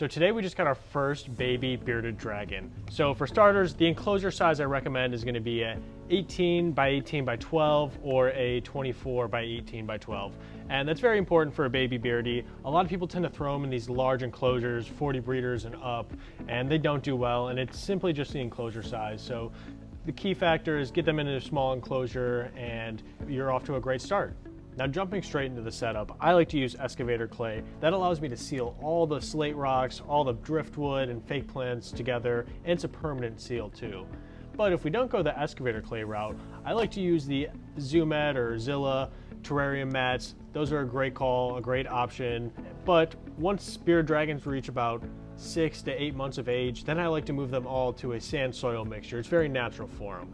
So today we just got our first baby bearded dragon. So for starters, the enclosure size I recommend is going to be a 18 by 18 by 12 or a 24 by 18 by 12. And that's very important for a baby beardy. A lot of people tend to throw them in these large enclosures, 40 breeders and up, and they don't do well, and it's simply just the enclosure size. So the key factor is get them in a small enclosure and you're off to a great start. Now jumping straight into the setup, I like to use excavator clay. That allows me to seal all the slate rocks, all the driftwood and fake plants together, and it's a permanent seal too. But if we don't go the excavator clay route, I like to use the Zoo-Med or Zilla terrarium mats. Those are a great call, a great option. But once bearded dragons reach about 6 to 8 months of age, then I like to move them all to a sand soil mixture. It's very natural for them.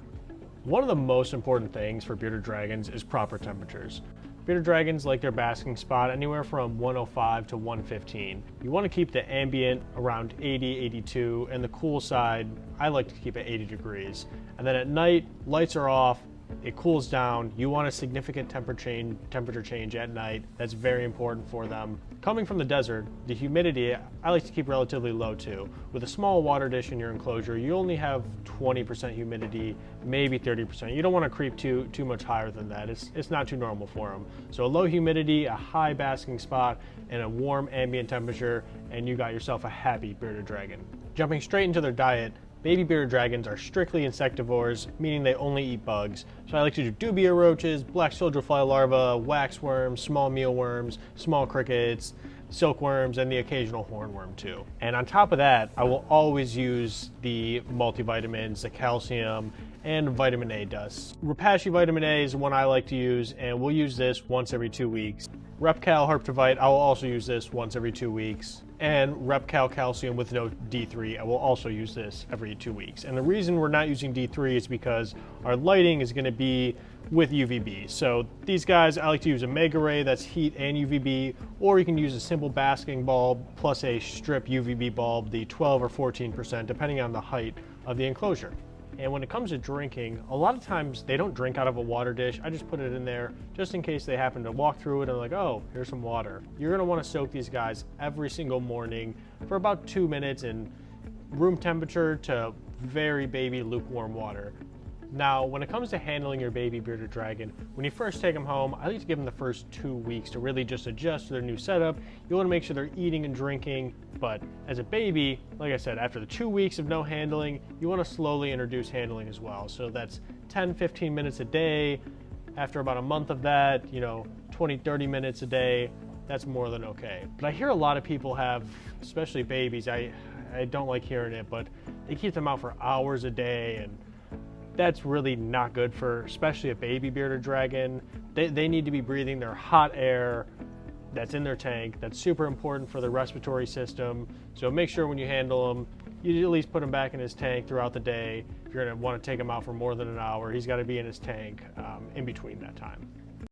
One of the most important things for bearded dragons is proper temperatures. Bearded dragons like their basking spot anywhere from 105 to 115. You want to keep the ambient around 80, 82, and the cool side, I like to keep it 80 degrees. And then at night, lights are off, it cools down. You want a significant temperature change at night. That's very important for them. Coming from the desert, the humidity, I like to keep relatively low too. With a small water dish in your enclosure, you only have 20% humidity, maybe 30%. You don't want to creep too much higher than that. It's not too normal for them. So a low humidity, a high basking spot, and a warm ambient temperature, and you got yourself a happy bearded dragon. Jumping straight into their diet, baby bearded dragons are strictly insectivores, meaning they only eat bugs. So I like to do dubia roaches, black soldier fly larvae, waxworms, small mealworms, small crickets, silkworms, and the occasional hornworm too. And on top of that, I will always use the multivitamins, the calcium, and vitamin A dust. Repashy vitamin A is one I like to use, and we'll use this once every 2 weeks. Repcal Herptovite, I will also use this once every 2 weeks. And Repcal Calcium with no D3, I will also use this every 2 weeks. And the reason we're not using D3 is because our lighting is going to be with UVB. So these guys, I like to use a Mega Ray that's heat and UVB, or you can use a simple basking bulb plus a strip UVB bulb, the 12 or 14%, depending on the height of the enclosure. And when it comes to drinking, a lot of times they don't drink out of a water dish. I just put it in there just in case they happen to walk through it and like, oh, here's some water. You're gonna wanna soak these guys every single morning for about 2 minutes in room temperature to very baby lukewarm water. Now, when it comes to handling your baby bearded dragon, when you first take them home, I like to give them the first 2 weeks to really just adjust to their new setup. You want to make sure they're eating and drinking, but as a baby, like I said, after the 2 weeks of no handling, you want to slowly introduce handling as well. So that's 10, 15 minutes a day. After about a month of that, 20, 30 minutes a day, that's more than okay. But I hear a lot of people have, especially babies, I don't like hearing it, but they keep them out for hours a day, and that's really not good for especially a baby bearded dragon. They need to be breathing their hot air that's in their tank. That's super important for the respiratory system. So make sure when you handle him, you at least put him back in his tank throughout the day. If you're gonna want to take him out for more than an hour, he's got to be in his tank in between that time.